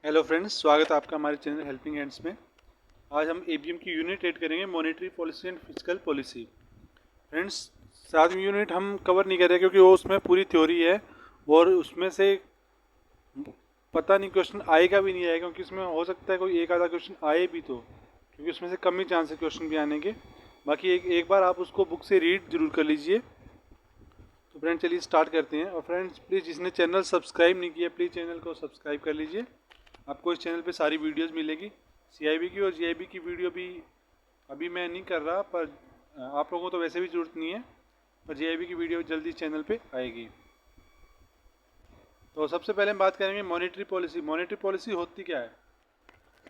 Hello friends, स्वागत है आपका हमारे चैनल हेल्पिंग हैंड्स में। आज हम एबीएम की यूनिट 8 करेंगे, monetary policy and physical policy. Friends, 7वीं यूनिट हम कवर नहीं कर रहे क्योंकि वो उसमें पूरी थ्योरी है और उसमें से पता नहीं क्वेश्चन आएगा भी नहीं आएगा, क्योंकि इसमें हो सकता है कोई एक आधा क्वेश्चन आए भी तो, क्योंकि उसमें से कम ही चांस है क्वेश्चन भी आने के। बाकी एक बार आप उसको बुक से रीड जरूर कर लीजिए। तो फ्रेंड्स चलिए स्टार्ट करते हैं। और फ्रेंड्स प्लीज़, जिसने चैनल सब्सक्राइब नहीं किया प्लीज़ चैनल को सब्सक्राइब कर लीजिए। आपको इस चैनल पे सारी वीडियोस मिलेगी। सीआईबी की और जीआईबी की वीडियो भी अभी मैं नहीं कर रहा, पर आप लोगों को तो वैसे भी ज़रूरत नहीं है, पर जीआईबी की वीडियो जल्दी चैनल पे आएगी। तो सबसे पहले हम बात करेंगे मॉनेटरी पॉलिसी। मॉनेटरी पॉलिसी होती क्या है?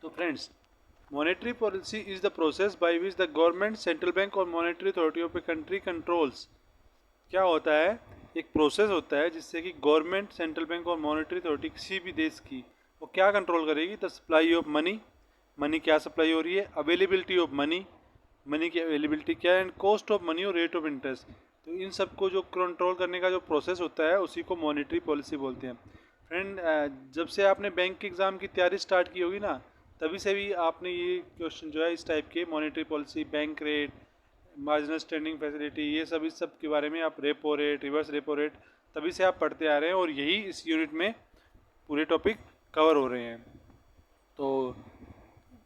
तो friends, monetary policy is the process by which the government, central bank और monetary authority of a country controls. क्या होता है? एक प्रोसेस होता है जिससे कि गवर्नमेंट, सेंट्रल बैंक और मॉनेटरी अथॉरिटी किसी भी देश की वो क्या कंट्रोल करेगी? The supply of money. Money क्या सप्लाई हो रही है, अवेलेबिलिटी ऑफ मनी, मनी की अवेलेबिलिटी क्या है, एंड कॉस्ट ऑफ मनी और रेट ऑफ इंटरेस्ट। तो इन सबको जो कंट्रोल करने का जो प्रोसेस होता है उसी को मॉनेटरी पॉलिसी बोलते हैं। फ्रेंड, जब से आपने बैंक के एग्ज़ाम की तैयारी स्टार्ट की होगी ना, तभी से भी आपने ये क्वेश्चन जो है इस टाइप के, monetary policy, bank rate, marginal standing facility, ये सब इस सब के बारे में आप, repo rate, reverse repo rate, तभी से आप पढ़ते आ रहे हैं और यही इस यूनिट में पूरे टॉपिक कवर हो रहे हैं। तो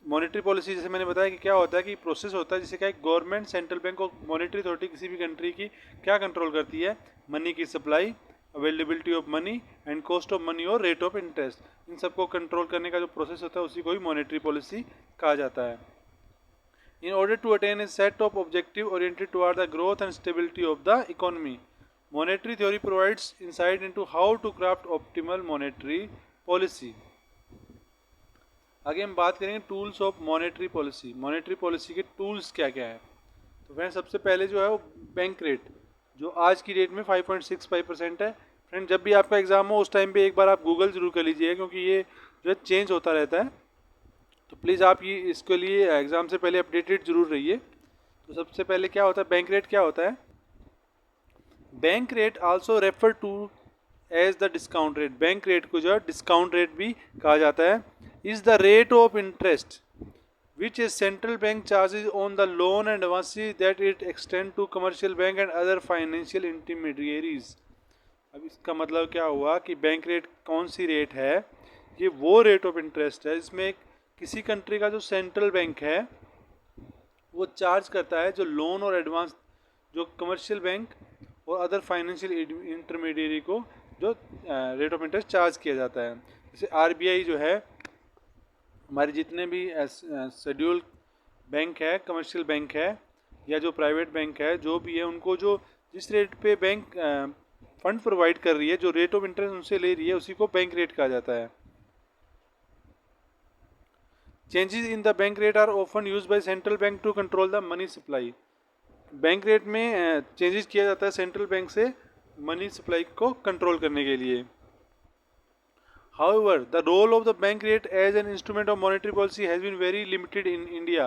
मॉनेटरी पॉलिसी, जैसे मैंने बताया कि क्या होता है कि प्रोसेस होता है जिसे क्या, गवर्नमेंट, सेंट्रल बैंक और मॉनेटरी अथॉरिटी किसी भी कंट्री की क्या कंट्रोल करती है? मनी की supply, availability of money and cost of money और रेट ऑफ इंटरेस्ट। इन सबको कंट्रोल करने का जो प्रोसेस होता है उसी को ही मॉनेटरी पॉलिसी कहा जाता है। In order to attain a set of objectives oriented toward the growth and stability of the economy, monetary theory provides insight into how to craft optimal monetary policy. आगे हम बात करेंगे tools of monetary policy. Monetary policy के tools क्या क्या है? तो friend, सबसे पहले जो है वो बैंक रेट, जो आज की डेट में 5.65% है। फ्रेंड, जब भी आपका एग्जाम हो उस टाइम पे एक बार आप गूगल जरूर कर लीजिए, क्योंकि ये जो है चेंज होता रहता है। तो प्लीज़ आप ये इसके लिए एग्ज़ाम से पहले अपडेटेड जरूर रहिए। तो सबसे पहले क्या होता है, बैंक रेट क्या होता है? Bank rate also refer to as the discount rate. Bank rate को जो है डिस्काउंट रेट भी कहा जाता है। Is the rate of interest which a central bank charges on the loan and advances that it extend to commercial bank and other financial intermediaries। अब इसका मतलब क्या हुआ कि बैंक रेट कौन सी रेट है? ये वो रेट ऑफ इंटरेस्ट है जिसमें किसी कंट्री का जो सेंट्रल बैंक है वो चार्ज करता है, जो लोन और एडवांस जो कमर्शियल बैंक और अदर फाइनेंशियल इंटरमीडियरी को जो रेट ऑफ इंटरेस्ट चार्ज किया जाता है। जैसे आरबीआई जो है, हमारे जितने भी शेड्यूल बैंक है, कमर्शियल बैंक है या जो प्राइवेट बैंक है, जो भी है, उनको जो जिस रेट पे बैंक फंड प्रोवाइड कर रही है, जो रेट ऑफ इंटरेस्ट उनसे ले रही है, उसी को बैंक रेट कहा जाता है। Changes in the bank rate are often use by central bank to control the money supply. Bank rate में चेंजेस किया जाता है सेंट्रल बैंक से मनी सप्लाई को कंट्रोल करने के लिए। However, the role of the bank rate as an instrument of monetary policy has been very limited in India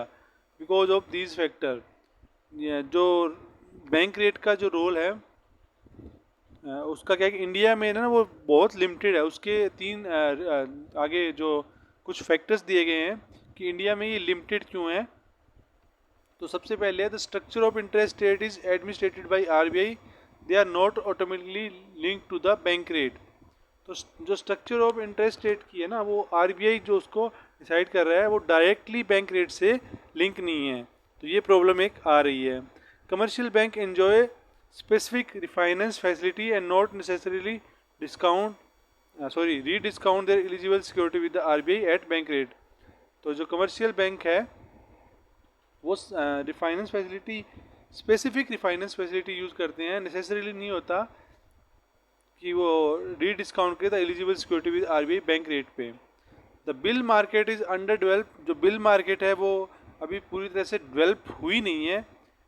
because of these factors। जो बैंक रेट का जो रोल है उसका क्या है कि इंडिया में ना वो बहुत लिमिटेड है। उसके तीन आगे जो कुछ फैक्टर्स दिए गए हैं कि इंडिया में ये लिमिटेड क्यों है। तो सबसे पहले the structure of interest rate is administered by RBI, they are not automatically link to the bank rate. तो जो स्ट्रक्चर ऑफ इंटरेस्ट रेट की है ना, वो आरबीआई जो उसको डिसाइड कर रहा है वो डायरेक्टली बैंक रेट से लिंक नहीं है। तो ये प्रॉब्लम एक आ रही है। Commercial bank enjoy specific refinance facility and not necessarily discount rediscount their eligible security with the RBI at bank rate. तो जो कमर्शियल बैंक है वो refinance facility, specific refinance facility use करते हैं, नेसेसरीली नहीं होता कि वो री डिस्काउंट करे the eligible security with RBI bank rate पे। The bill market is under develop. जो बिल मार्केट है वो अभी पूरी तरह से डेवलप हुई नहीं है।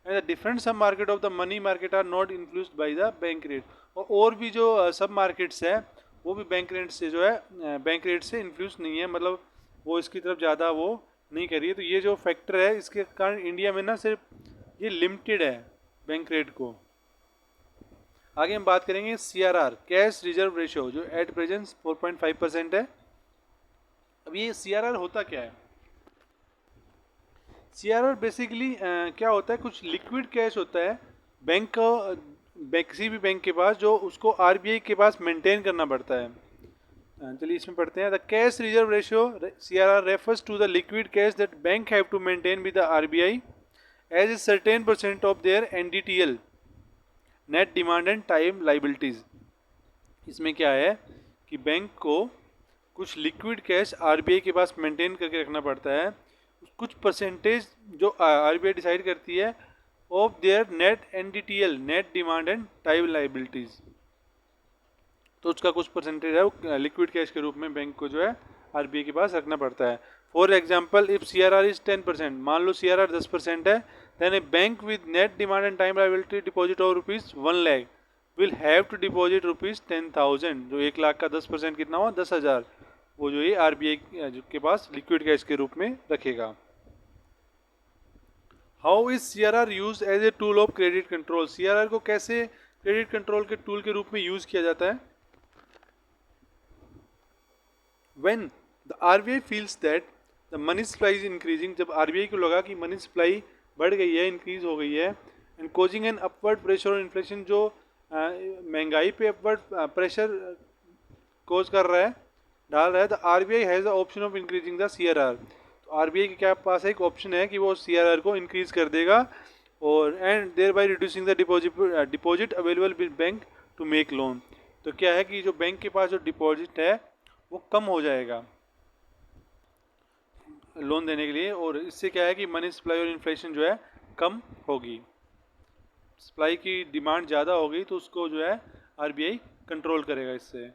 And the different sub market of the money market are not influenced by the bank rate. और भी जो सब मार्केट्स है वो भी बैंक रेट से जो है बैंक रेट से इन्फ्लुएंस नहीं है, मतलब वो इसकी तरफ ज़्यादा वो नहीं करिए। तो ये जो फैक्टर है इसके कारण इंडिया में ना सिर्फ ये लिमिटेड है बैंक रेट को। आगे हम बात करेंगे सीआरआर, कैश रिजर्व रेशियो, जो एट प्रेजेंट 4.5% है। अब ये CRR होता क्या है? CRR बेसिकली क्या होता है, कुछ लिक्विड कैश होता है बैंक का, किसी भी बैंक के पास, जो उसको RBI के पास मेंटेन करना पड़ता है। चलिए इसमें पढ़ते हैं। The cash reserve ratio CRR refers to the liquid cash that bank have to maintain with the RBI as a certain percent of their NDTL, net demand and time liabilities. इसमें क्या है कि बैंक को कुछ liquid cash RBI के पास maintain करके रखना पड़ता है, कुछ परसेंटेज जो RBI डिसाइड करती है of their net NDTL, net demand and time liabilities. तो उसका कुछ परसेंटेज है वो लिक्विड कैश के रूप में बैंक को जो है RBI के पास रखना पड़ता है। For example if CRR is 10%, मान लो CRR 10% है, then a bank with net demand and time liability deposit of ₹1,00,000 will have to deposit ₹10,000। जो 1,00,000 का 10% कितना हुआ, 10,000, वो जो ये RBI के पास लिक्विड कैश के रूप में रखेगा। How is CRR use as a tool of credit control? CRR को कैसे क्रेडिट कंट्रोल के टूल के रूप में यूज किया जाता है? When the RBI feels that the money supply is increasing, जब RBI को लगा कि मनी सप्लाई बढ़ गई है, इंक्रीज हो गई है, and causing an upward pressure on inflation, जो महंगाई पे अपवर्ड प्रेशर कोज कर रहा है, डाल रहा है, the RBI has the option of increasing the CRR। तो RBI के क्या पास एक ऑप्शन है कि वो CRR को इंक्रीज कर देगा, और and thereby reducing the deposit available with bank to make loan. तो क्या है कि जो बैंक के पास जो डिपॉजिट है वो कम हो जाएगा लोन देने के लिए, और इससे क्या है कि मनी सप्लाई और इन्फ्लेशन जो है कम होगी। सप्लाई की डिमांड ज़्यादा होगी तो उसको जो है RBI कंट्रोल करेगा इससे।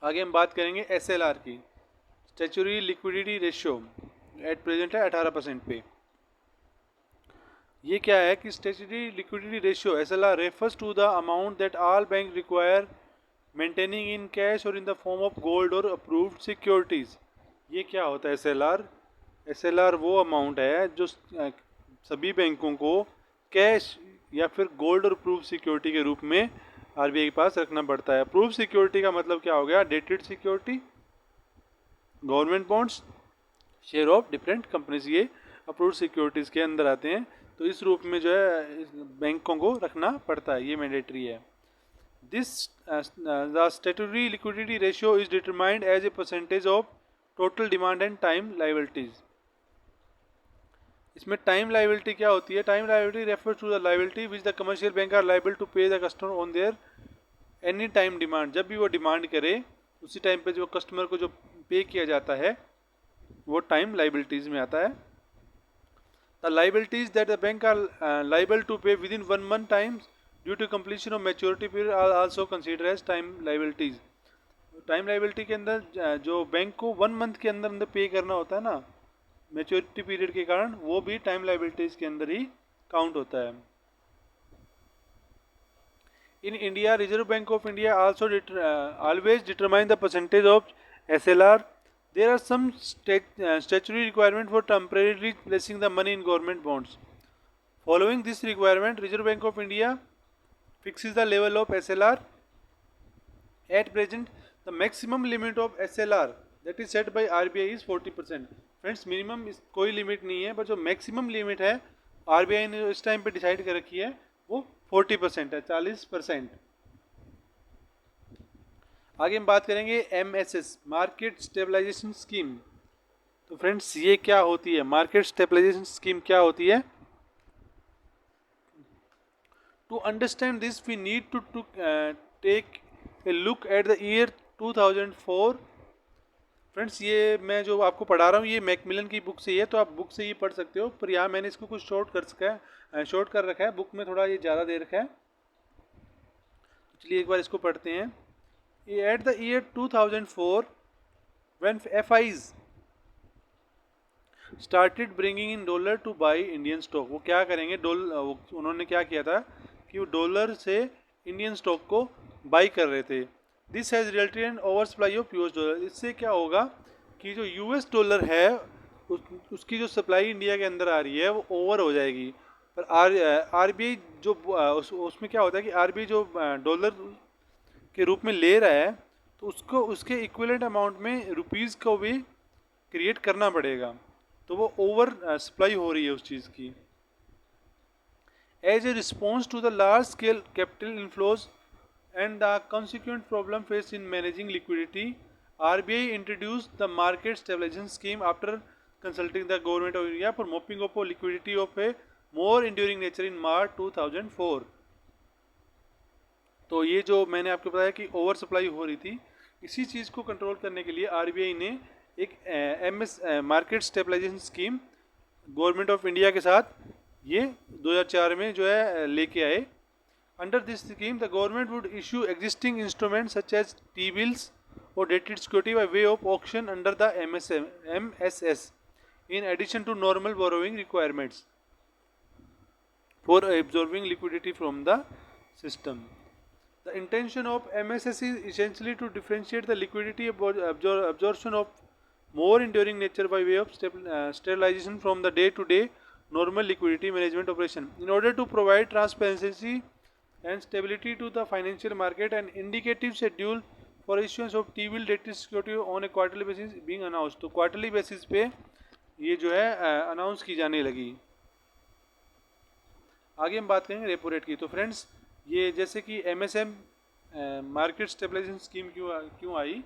आगे हम बात करेंगे SLR की, statutory liquidity ratio, at present है 18% पे। ये क्या है कि statutory liquidity ratio SLR refers to the amount that all bank require maintaining in cash और in the form of gold और अप्रूव्ड सिक्योरिटीज़। ये क्या होता है SLR वो अमाउंट है जो सभी बैंकों को कैश या फिर गोल्ड और अप्रूव्ड सिक्योरिटी के रूप में RBI के पास रखना पड़ता है। अप्रूव्ड सिक्योरिटी का मतलब क्या हो गया, dated security, government bonds, share of different companies, ये अप्रूव्ड सिक्योरिटीज़ के अंदर आते हैं। तो इस रूप में जो है बैंकों को रखना पड़ता है, ये मैंडेटरी है। This the statutory liquidity ratio is determined as a percentage of total demand and time liabilities। इसमें टाइम लाइबिलिटी क्या होती है? Time liability refers to the liability which the commercial bank are liable to pay the customer on their any time demand. जब भी वो demand करे उसी time पे जो कस्टमर को जो पे किया जाता है वो टाइम लाइबिलिटीज में आता है। The liabilities that the bank are liable to pay within 1 month times due to completion of maturity period are also consider as time liabilities. Time liability के अंदर जो बैंक को 1 month के अंदर अंदर पे करना होता है ना मैच्योरिटी पीरियड के कारण, वो भी टाइम लाइबिलिटीज के अंदर ही काउंट होता है। In India Reserve bank of India also always determine the percentage of SLR। There are some statutory requirement for temporarily placing the money in government bonds. Following this requirement Reserve bank of India fixes the level of SLR. At present, the maximum limit of SLR that is set by RBI is 40%. Friends minimum कोई limit नहीं है, पर जो maximum limit है RBI ने इस time पे decide कर रखी है वो 40% है, 40%। आगे हम बात करेंगे MSS, मार्केट स्टेबलाइजेशन स्कीम। तो फ्रेंड्स ये क्या होती है, मार्केट स्टेबलाइजेशन स्कीम क्या होती है? To understand this, we need to take a look at the year 2004। Friends ये मैं जो आपको पढ़ा रहा हूँ ये मैकमिलन की बुक से ही है, तो आप बुक से ही पढ़ सकते हो, पर यहाँ मैंने इसको कुछ शॉर्ट कर रखा है, बुक में थोड़ा ये ज़्यादा दे रखा है। चलिए एक बार इसको पढ़ते हैं। At the year 2004 when FIs started bringing in dollar to buy Indian stock, वो क्या करेंगे, उन्होंने क्या किया था कि वो डॉलर से इंडियन स्टॉक को बाई कर रहे थे। This has resulted in over supply of US dollar. इससे क्या होगा कि जो US डॉलर है उसकी जो सप्लाई इंडिया के अंदर आ रही है वो ओवर हो जाएगी। पर RBI जो उसमें क्या होता है कि RBI जो डॉलर के रूप में ले रहा है तो उसको उसके इक्विवेलेंट अमाउंट में रुपीज़ को भी क्रिएट करना पड़ेगा, तो वो ओवर सप्लाई हो रही है उस चीज़ की। As a response to the large scale capital inflows and the consequent problem faced in managing liquidity, RBI introduced the market stabilization scheme after consulting the government of India for mopping up liquidity of a more enduring nature in March 2004। तो ये जो मैंने आपको बताया कि over supply हो रही थी, इसी चीज़ को कंट्रोल करने के लिए आरबीआई ने एक MS market stabilization scheme government of India के साथ ये 2004 में जो है लेके आए। Under this scheme, the government would issue existing instruments such as T-bills or dated security by way of auction under the MSS, in addition to normal borrowing requirements for absorbing liquidity from the system. The intention of MSS is essentially to differentiate the liquidity absorption of more enduring nature by way of sterilization from the day-to-day normal liquidity management operation. In order to provide transparency and stability to the financial market, an indicative schedule for issuance of T-bill dated security on a quarterly basis being announced। तो quarterly basis पे ये जो है announce की जाने लगी। आगे हम बात करेंगे रेपो रेट की। तो फ्रेंड्स, ये जैसे कि MSM मार्केट स्टेबलाइजेशन स्कीम क्यों आई,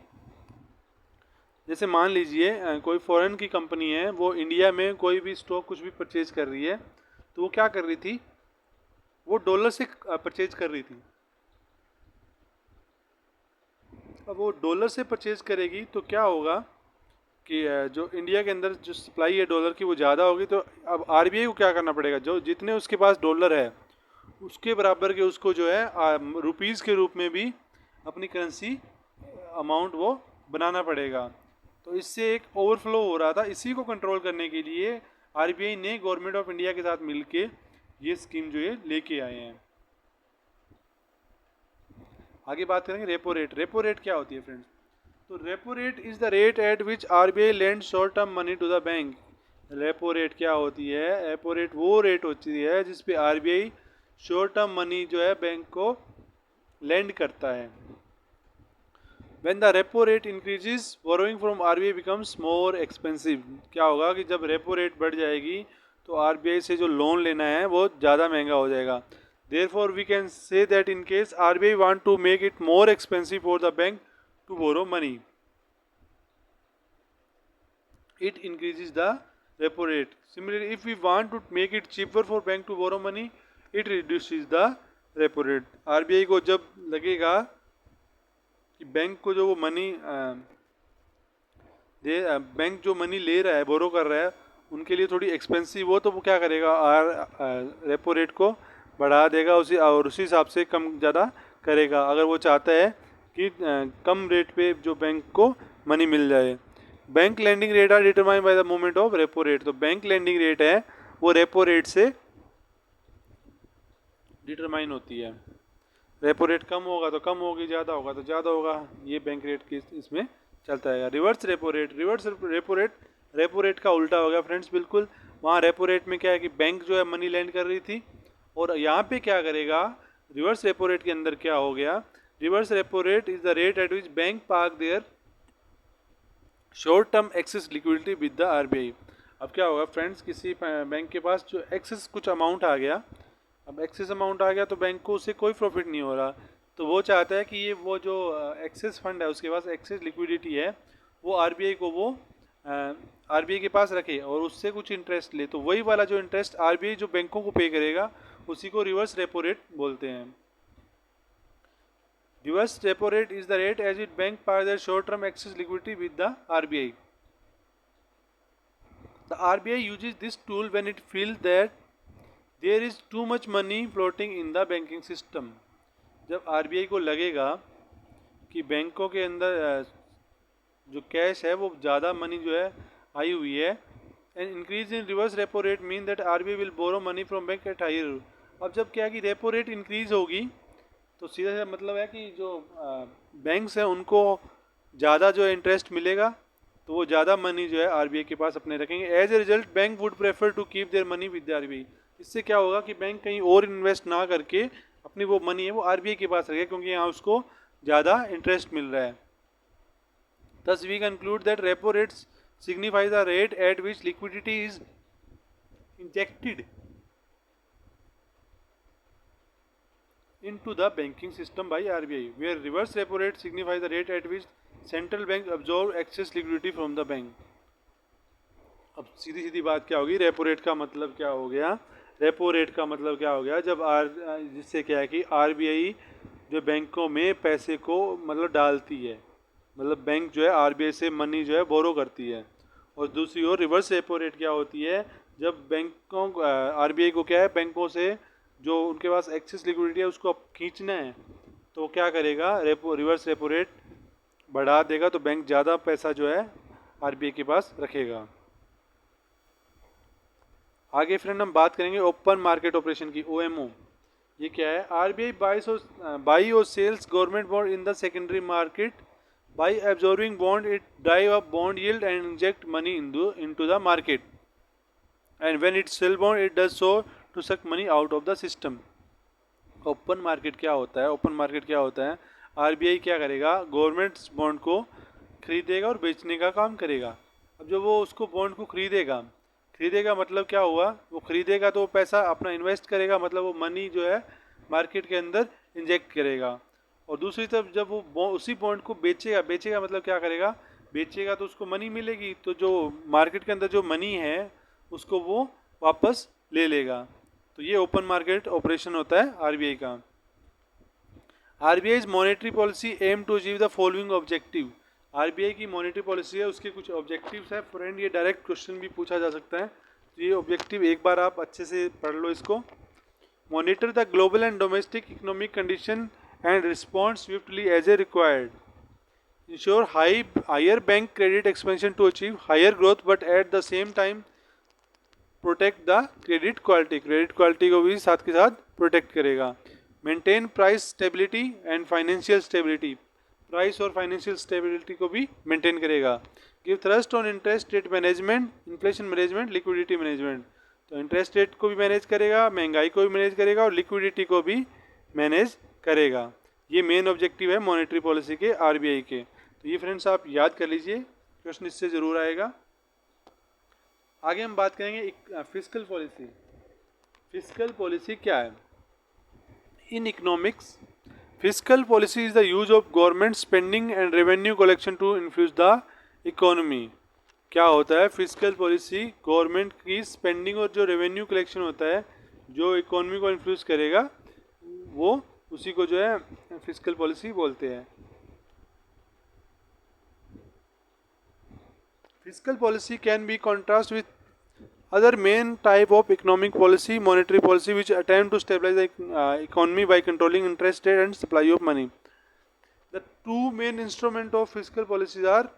जैसे मान लीजिए कोई फॉरेन की कंपनी है, वो इंडिया में कोई भी स्टॉक कुछ भी परचेज कर रही है, तो वो क्या कर रही थी, वो डॉलर से परचेज कर रही थी। अब वो डॉलर से परचेज करेगी तो क्या होगा कि जो इंडिया के अंदर जो सप्लाई है डॉलर की वो ज़्यादा होगी, तो अब आरबीआई को क्या करना पड़ेगा, जो जितने उसके पास डॉलर है उसके बराबर के उसको जो है रुपीज़ के रूप में भी अपनी करेंसी अमाउंट वो बनाना पड़ेगा। तो इससे एक ओवरफ्लो हो रहा था। इसी को कंट्रोल करने के लिए आरबीआई ने गवर्नमेंट ऑफ इंडिया के साथ मिलके ये स्कीम जो है लेके आए हैं। आगे बात करेंगे रेपो रेट। रेपो रेट क्या होती है फ्रेंड्स? तो repo rate is the rate at which RBI lend short term money to the bank. Repo rate क्या होती है? रेपो रेट वो रेट होती है जिसपे आरबीआई शॉर्ट टर्म मनी जो है बैंक को लेंड करता है। When the repo rate increases, borrowing from RBI becomes more expensive। क्या होगा कि जब रेपो रेट बढ़ जाएगी तो आरबीआई से जो लोन लेना है वो ज़्यादा महंगा हो जाएगा। Therefore, we can say that in case RBI want to make it more expensive for the bank to borrow money, it increases the repo rate. Similarly, if we want to make it cheaper for bank to borrow money, it reduces the repo rate। RBI को जब लगेगा कि bank को जो वो money bank जो money ले रहा है, बोरो कर रहा है, उनके लिए थोड़ी एक्सपेंसिव हो, तो वो क्या करेगा, रेपो रेट को बढ़ा देगा उसी, और उसी हिसाब से कम ज़्यादा करेगा अगर वो चाहता है कि कम रेट पे जो बैंक को मनी मिल जाए। Bank lending rate are determined by the movement of repo rate. तो बैंक लैंडिंग रेट है वो रेपो रेट से डिटरमाइन होती है। रेपो रेट कम होगा तो कम होगी, ज़्यादा होगा तो ज़्यादा होगा, ये बैंक रेट की इसमें चलता है। Reverse repo rate. Reverse repo rate का उल्टा हो गया फ्रेंड्स, बिल्कुल। वहाँ रेपो रेट में क्या है कि बैंक जो है मनी लैंड कर रही थी, और यहाँ पे क्या करेगा, रिवर्स रेपो रेट के अंदर क्या हो गया, reverse repo rate is the rate at which bank park their short term excess liquidity with the RBI. अब क्या होगा फ्रेंड्स, किसी बैंक के पास जो एक्सेस कुछ अमाउंट आ गया, अब एक्सेस अमाउंट आ गया तो बैंक को उससे कोई प्रॉफिट नहीं हो रहा, तो वो चाहता है कि ये वो जो एक्सेस फंड है, उसके पास एक्सेस लिक्विडिटी है, वो आरबीआई को वो आरबीआई के पास रखे और उससे कुछ इंटरेस्ट ले। तो वही वाला जो इंटरेस्ट आरबीआई जो बैंकों को पे करेगा उसी को रिवर्स रेपो रेट बोलते हैं। Reverse repo rate is the rate as it bank park their short term excess liquidity with the RBI. The RBI uses this tool when it feel that there is too much money floating in the banking system. जब RBI को लगेगा कि बैंकों के अंदर जो cash है वो ज़्यादा मनी जो है आई हुई है, and increase in reverse repo rate mean that RBI will borrow money from bank at higher. अब जब क्या है कि रेपो रेट इंक्रीज होगी तो सीधा सीधा मतलब है कि जो बैंक्स हैं उनको ज़्यादा जो इंटरेस्ट मिलेगा, तो वो ज़्यादा मनी जो है आरबीआई के पास अपने रखेंगे। As a result bank would prefer to keep their money with the RBI. इससे क्या होगा कि बैंक कहीं और इन्वेस्ट ना करके अपनी वो मनी है वो आरबीआई के पास रखे, क्योंकि यहाँ उसको ज़्यादा इंटरेस्ट मिल रहा है। Thus we conclude that repo rates signifies the rate at which liquidity is injected into the banking system by RBI, where reverse repo rate signifies the rate at which central bank absorb excess liquidity from the bank. अब सीधी सीधी बात क्या होगी, repo rate का मतलब क्या हो गया, repo rate का मतलब क्या हो गया, जब जिससे क्या है कि आरबीआई जो बैंकों में पैसे को मतलब डालती है, मतलब बैंक जो है आरबीआई से मनी जो है बोरो करती है, और दूसरी ओर रिवर्स रेपो रेट क्या होती है, जब बैंकों आरबीआई को क्या है बैंकों से जो उनके पास एक्सेस लिक्विडिटी है उसको अब खींचना है, तो वो क्या करेगा, रिवर्स रेपो रेट बढ़ा देगा, तो बैंक ज़्यादा पैसा जो है आरबीआई के पास रखेगा। आगे फ्रेंड हम बात करेंगे ओपन मार्केट ऑपरेशन की, ओएमओ। ये क्या है, आरबीआई बाई और sells government bond in the secondary market by absorbing bond, it drive up bond yield and inject money into the market, and when it sell bond it does so to suck money out of the system. Open market क्या होता है, open market क्या होता है, RBI क्या करेगा, government bond को खरीदेगा और बेचने का काम करेगा। अब जब वो उसको बॉन्ड को खरीदेगा मतलब क्या हुआ, वो खरीदेगा तो वो पैसा अपना इन्वेस्ट करेगा, मतलब वो मनी जो है मार्केट के अंदर इंजेक्ट करेगा, और दूसरी तरफ जब वो उसी बॉन्ड को बेचेगा मतलब क्या करेगा, बेचेगा तो उसको मनी मिलेगी, तो जो मार्केट के अंदर जो मनी है उसको वो वापस ले लेगा। तो ये ओपन मार्केट ऑपरेशन होता है आरबीआई का। RBI monetary policy aim to achieve the following objective. RBI की मॉनेटरी पॉलिसी है, उसके कुछ ऑब्जेक्टिव्स है फ्रेंड, ये डायरेक्ट क्वेश्चन भी पूछा जा सकता है, तो ये ऑब्जेक्टिव एक बार आप अच्छे से पढ़ लो इसको। Monitor the global and domestic economic condition and respond swiftly as a required, ensure higher bank credit expansion to achieve higher growth but at the same time protect the credit quality को भी साथ के साथ protect करेगा। Maintain price stability and financial stability, price और financial stability को भी maintain करेगा। Give thrust on interest rate management, inflation management, liquidity management, तो इंटरेस्ट रेट को भी मैनेज करेगा, महंगाई को भी मैनेज करेगा और लिक्विडिटी को भी मैनेज करेगा। ये मेन ऑब्जेक्टिव है मॉनेटरी पॉलिसी के आरबीआई के। तो ये फ्रेंड्स आप याद कर लीजिए, क्वेश्चन इससे ज़रूर आएगा। आगे हम बात करेंगे फिस्कल पॉलिसी। फिस्कल पॉलिसी क्या है? In economics, fiscal policy is the use of government spending and revenue collection to influence the economy. क्या होता है फिस्कल पॉलिसी? गवर्नमेंट की स्पेंडिंग और जो रेवेन्यू कलेक्शन होता है जो इकोनॉमी को इन्फ्लुएंस करेगा, वो उसी को जो है फिस्कल पॉलिसी बोलते हैं। Fiscal policy can be contrast with other main type of economic policy, monetary policy, which attempt to stabilize the economy by controlling interest rate and supply of money. The two main instrument of fiscal policies are,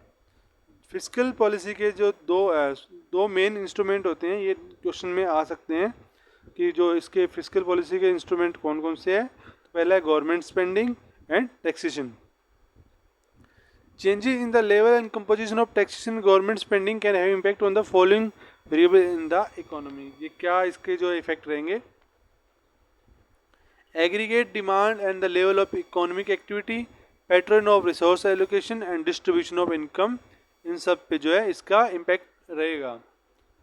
fiscal policy के जो दो main instrument होते हैं, ये question में आ सकते हैं कि जो इसके फिस्कल पॉलिसी के इंस्ट्रूमेंट कौन कौन से हैं। तो पहला है government spending and taxation. Changes in the level and composition of taxation and government spending can have impact on the following variable in the economy. ये क्या इसके जो इफेक्ट रहेंगे? Aggregate demand and the level of economic activity, pattern of resource allocation and distribution of income, इन सब पे जो है इसका इम्पैक्ट रहेगा।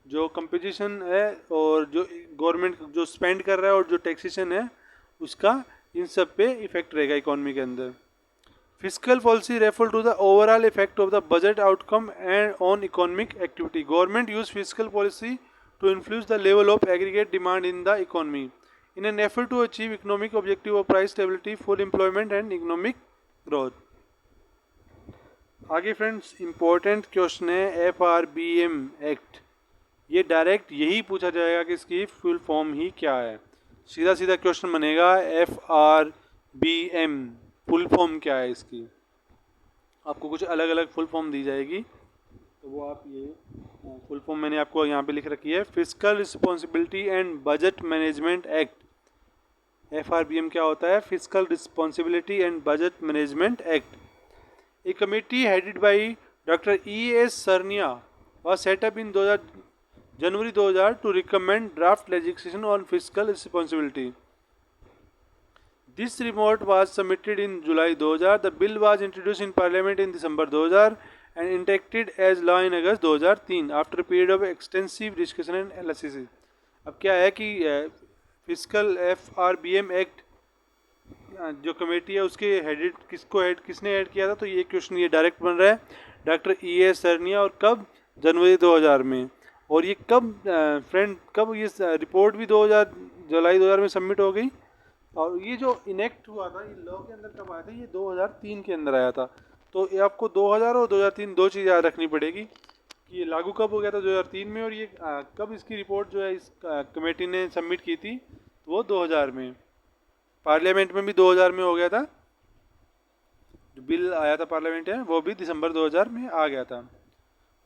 जो कंपोजिशन है और जो गवर्नमेंट जो स्पेंड कर रहा है और जो टैक्सेशन है उसका इन सब पे इफेक्ट रहेगा इकोनॉमी के अंदर। Fiscal policy refer to the overall effect of the budget outcome and on economic activity. Government use fiscal policy to influence the level of aggregate demand in the economy in an effort to achieve economic objective of price stability, full employment and economic growth. आगे friends important question है FRBM act. ये direct यही पूछा जाएगा कि इसकी full form ही क्या है। सीधा सीधा क्वेश्चन बनेगा FRBM फुल फॉर्म क्या है इसकी। आपको कुछ अलग अलग फुल फॉर्म दी जाएगी, तो वो आप ये फुल फॉर्म मैंने आपको यहाँ पे लिख रखी है। Fiscal responsibility and budget management act. FRBM क्या होता है? Fiscal responsibility and budget management act. A committee headed by doctor ES Sarania was set up in January 2000 to recommend draft legislation on fiscal responsibility. This report was submitted in July 2000. The bill was introduced in Parliament in December 2000 and enacted as law in August 2003 after a period of extensive discussion and analysis. अब क्या है कि physical FRBM act जो committee है उसके किसने head किया था, तो ये क्वेश्चन ये डायरेक्ट बन रहा है डॉक्टर ES सरनिया। और कब? जनवरी 2000 में। और ये कब कब ये रिपोर्ट भी 2000 जुलाई 2000 में सबमिट हो गई। और ये जो इनेक्ट हुआ था, ये लॉ के अंदर कब आया था, ये 2003 के अंदर आया था। तो ये आपको 2000 और 2003 दो चीज़ याद रखनी पड़ेगी कि ये लागू कब हो गया था 2003 में, और ये कब इसकी रिपोर्ट जो है इस कमेटी ने सबमिट की थी, तो वो 2000 में। पार्लियामेंट में भी 2000 में हो गया था, जो बिल आया था पार्लियामेंट में वो भी दिसंबर 2000 में आ गया था।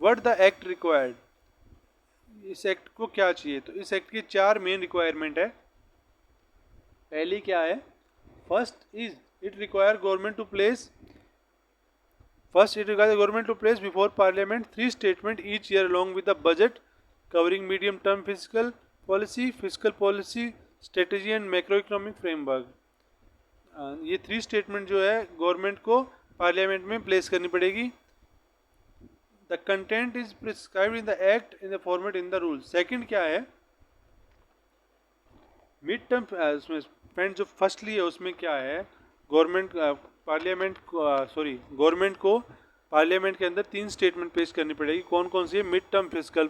व्हाट द एक्ट रिक्वायर्ड, इस एक्ट को क्या चाहिए, तो इस एक्ट की 4 मेन रिक्वायरमेंट है। पहली क्या है, first is it require government to place before parliament 3 statement each year along with the budget covering medium term physical policy strategy and macro economic framework. ये 3 स्टेटमेंट जो है गवर्नमेंट को parliament में place करनी पड़ेगी। The content is prescribed in the act in the format in the rule. Second क्या है, mid term उसमें फ्रेंड जो फर्स्टली है उसमें क्या है, गवर्नमेंट को पार्लियामेंट के अंदर 3 स्टेटमेंट पेश करनी पड़ेगी। कौन कौन सी है, mid term physical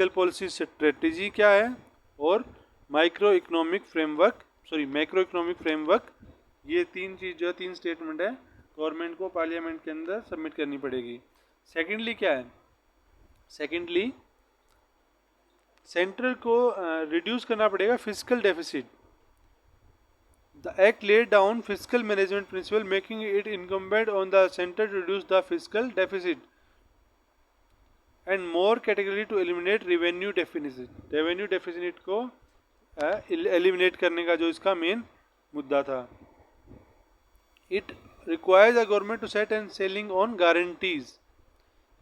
policy strategy क्या है, और मैक्रो इकोनॉमिक फ्रेमवर्क। ये 3 चीज जो है 3 स्टेटमेंट है गवर्नमेंट को पार्लियामेंट के अंदर सबमिट करनी पड़ेगी। सेकेंडली क्या है, सेकेंडली सेंट्रल को रिड्यूस करना पड़ेगा physical deficit. The act laid down physical management principle making it incumbent on the centre to reduce the physical deficit and more category to eliminate revenue deficit को eliminate करने का जो इसका main मुद्दा था। It requires the government to set and selling on guarantees.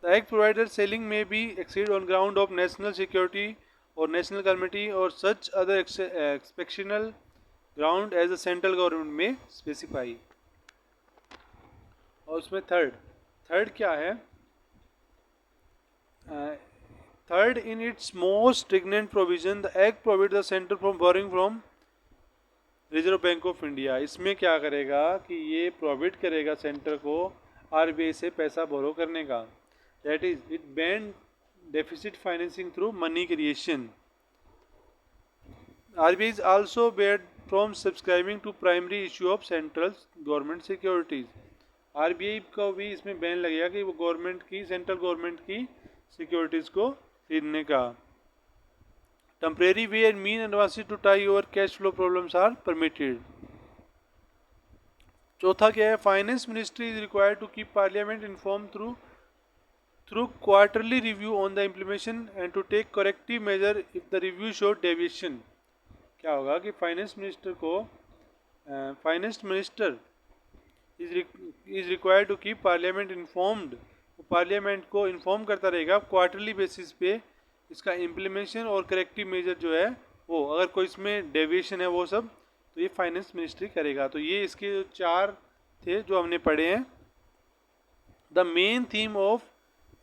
The act provides that selling may be exceed on ground of national security or national calamity or such other exceptional ground as the central government may specify. और उसमें third क्या है, third in its most stringent provision the act provide the center from borrowing from reserve bank of India. इसमें क्या करेगा कि ये provide करेगा सेंटर को RBI से पैसा बोरो करने का। That is it ban deficit financing through money creation. RBI is also ban from subscribing to primary issue of central government securities. RBI को भी इसमें बैन लगेगा कि वो सेंट्रल गवर्नमेंट की सिक्योरिटीज को खरीदने का। Temporary way and mean advances to tie over cash flow problems are permitted. चौथा क्या है, finance ministry is required to keep parliament inform through quarterly review on the implementation and to take corrective measure if the review show deviation. क्या होगा कि finance minister is required to keep parliament informed. Parliament को inform करता रहेगा quarterly basis पे इसका implementation और corrective major जो है वो, अगर कोई इसमें डेविएशन है वो सब, तो ये फाइनेंस मिनिस्ट्री करेगा। तो ये इसके 4 थे जो हमने पढ़े हैं। The main theme of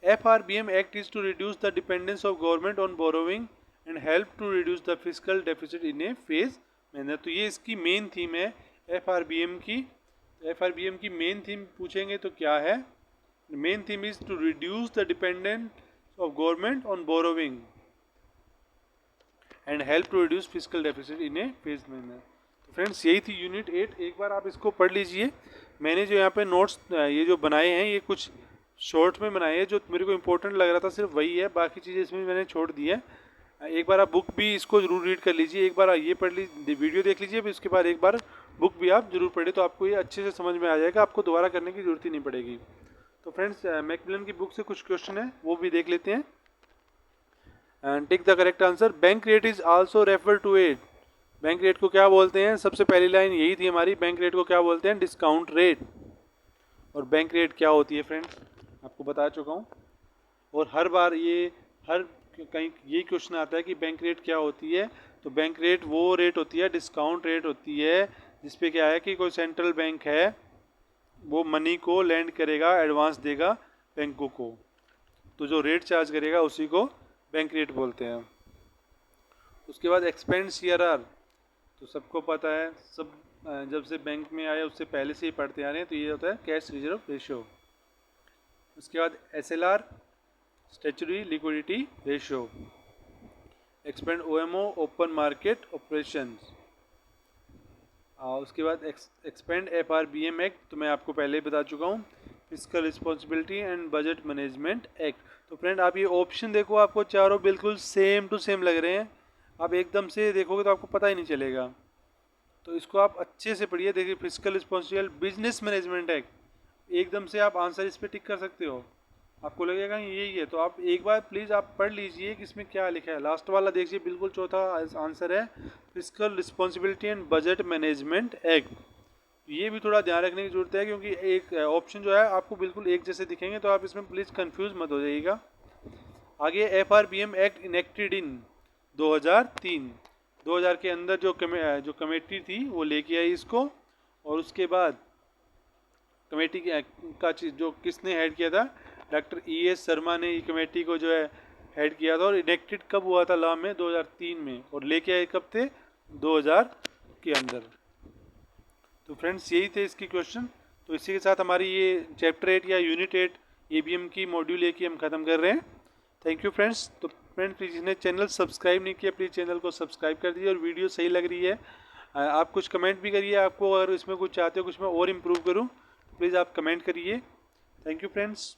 FRBM act is to reduce the dependence of government on borrowing and help to reduce the physical deficit in a phase manner. तो ये इसकी मेन थीम है FRBM की। FRBM की मेन थीम पूछेंगे तो क्या है, main theme is to reduce the dependence of government on borrowing and help to reduce fiscal deficit in a phased manner। तो फ्रेंड्स यही थी यूनिट 8। एक बार आप इसको पढ़ लीजिए। मैंने जो यहाँ पे नोट्स ये जो बनाए हैं ये कुछ शॉर्ट में बनाए हैं, जो मेरे को इम्पोर्टेंट लग रहा था सिर्फ वही है, बाकी चीज़ें इसमें मैंने छोड़ दी है। एक बार आप बुक भी इसको जरूर रीड कर लीजिए, एक बार ये पढ़ लीजिए, वीडियो देख लीजिए, फिर उसके बाद एक बार बुक भी आप जरूर पढ़े, तो आपको ये अच्छे से समझ में आ जाएगा, आपको दोबारा करने की जरूरत ही नहीं पड़ेगी। तो फ्रेंड्स मैकमिलन की बुक से कुछ क्वेश्चन है वो भी देख लेते हैं। And take the correct answer. Bank rate is also refer to it. Bank rate को क्या बोलते हैं, सबसे पहली लाइन यही थी हमारी, बैंक रेट को क्या बोलते हैं, डिस्काउंट रेट। और बैंक रेट क्या होती है फ्रेंड्स आपको बता चुका हूँ, और हर बार कहीं यही क्वेश्चन आता है कि बैंक रेट क्या होती है। तो बैंक रेट वो रेट होती है, डिस्काउंट रेट होती है, जिसपे क्या है कि कोई सेंट्रल बैंक है वो मनी को लैंड करेगा, एडवांस देगा बैंकों को, तो जो रेट चार्ज करेगा उसी को बैंक रेट बोलते हैं। उसके बाद एक्सपेंड CRR, तो सबको पता है, सब जब से बैंक में आया उससे पहले से ही पढ़ते आ रहे हैं, तो ये होता है कैश रिजर्व रेशियो। उसके बाद SLR, statutory liquidity ratio. Expand OMO, open market operations. उसके बाद एक्सपेंड FRBM एक्ट, तो मैं आपको पहले ही बता चुका हूँ, physical responsibility and budget management act. तो फ्रेंड आप ये ऑप्शन देखो, आपको चारों बिल्कुल सेम टू सेम लग रहे हैं, आप एकदम से देखोगे तो आपको पता ही नहीं चलेगा, तो इसको आप अच्छे से पढ़िए। देखिए physical responsible business management act, एकदम से आप आंसर इस पर टिक कर सकते हो, आपको लगेगा यही है, तो आप एक बार प्लीज़ आप पढ़ लीजिए कि इसमें क्या लिखा है। लास्ट वाला देखिए, बिल्कुल चौथा आंसर है physical responsibility and budget management act. ये भी थोड़ा ध्यान रखने की जरूरत है, क्योंकि एक ऑप्शन जो है आपको बिल्कुल एक जैसे दिखेंगे, तो आप इसमें प्लीज़ कंफ्यूज मत हो जाइएगा। आगे FRBM एक्ट इनेक्टेड इन 2003, 2000 के अंदर जो कमेटी थी वो लेके आई इसको, और उसके बाद कमेटी का जो किसने हेड किया था, डॉक्टर ES शर्मा ने ये कमेटी को जो है हेड किया था। और इनेक्टेड कब हुआ था लॉ में, 2003 में, और लेके आए कब थे, 2000 के अंदर। तो फ्रेंड्स यही थे इसके क्वेश्चन। तो इसी के साथ हमारी ये चैप्टर 8 या यूनिट 8 ABM की मॉड्यूल 1 की हम ख़त्म कर रहे हैं। Thank you friends. तो फ्रेंड्स जिसने चैनल सब्सक्राइब नहीं किया प्लीज़ चैनल को सब्सक्राइब कर दीजिए, और वीडियो सही लग रही है आप कुछ कमेंट भी करिए, आपको अगर इसमें कुछ चाहते हो कुछ मैं और इम्प्रूव करूँ, प्लीज़ आप कमेंट करिए। Thank you friends.